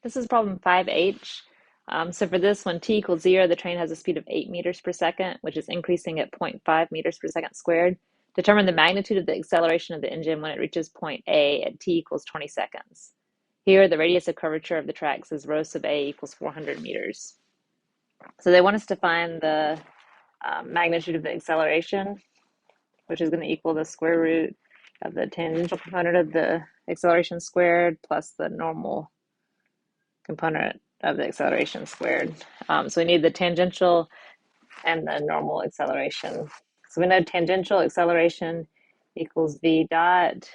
This is problem 5H. So for this, when t equals 0, the train has a speed of 8 meters per second, which is increasing at 0.5 meters per second squared. Determine the magnitude of the acceleration of the engine when it reaches point A at t equals 20 seconds. Here, the radius of curvature of the tracks is rho sub A equals 400 meters. So they want us to find the magnitude of the acceleration, which is going to equal the square root of the tangential component of the acceleration squared plus the normal component of the acceleration squared. So we need the tangential and the normal acceleration. So we know tangential acceleration equals v dot,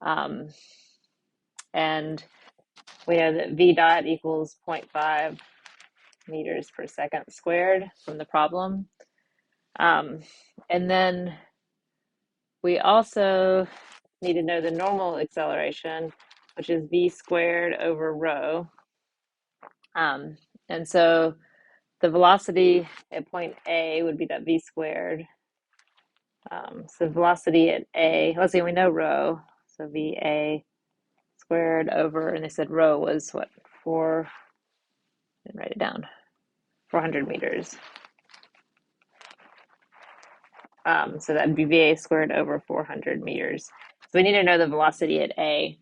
and we know that v dot equals 0.5 meters per second squared from the problem. And then we also need to know the normal acceleration, which is v squared over rho. And so the velocity at point A would be that v squared. So velocity at A, let's see, we know rho, so VA squared over, and they said rho was what, 4, and write it down, 400 meters. So that'd be VA squared over 400 meters. So we need to know the velocity at A.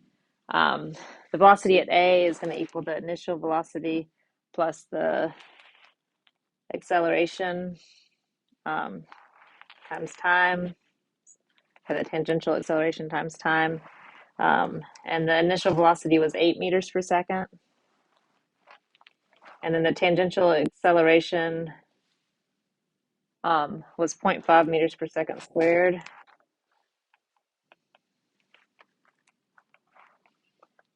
The velocity at A is going to equal the initial velocity plus the acceleration times time, and the tangential acceleration times time. And the initial velocity was 8 meters per second. And then the tangential acceleration was 0.5 meters per second squared.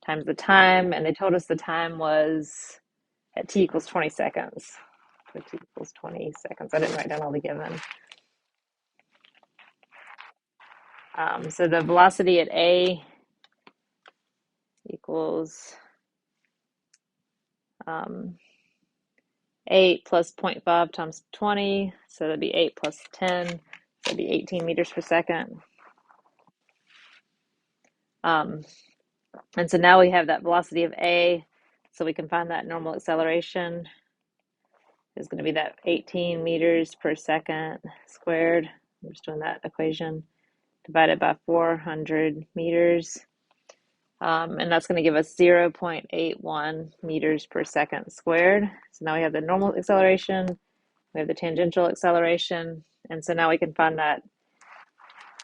Times the time, and they told us the time was at t equals 20 seconds. So t equals 20 seconds. I didn't write down all the given. So the velocity at A equals 8 plus 0.5 times 20, so that'd be 8 plus 10, so that'd be 18 meters per second. And so now we have that velocity of A, so we can find that normal acceleration is going to be that 18 meters per second squared. I'm just doing that equation, divided by 400 meters. And that's going to give us 0.81 meters per second squared. So now we have the normal acceleration, we have the tangential acceleration, and so now we can find that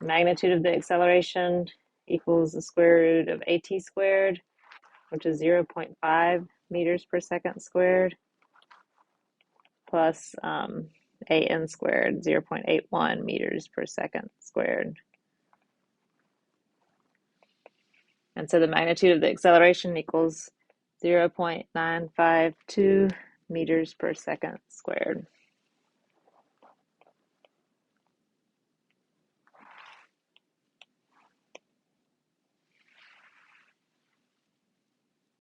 magnitude of the acceleration equals the square root of at squared, which is 0.5 meters per second squared, plus an squared, 0.81 meters per second squared. And so the magnitude of the acceleration equals 0.952 meters per second squared.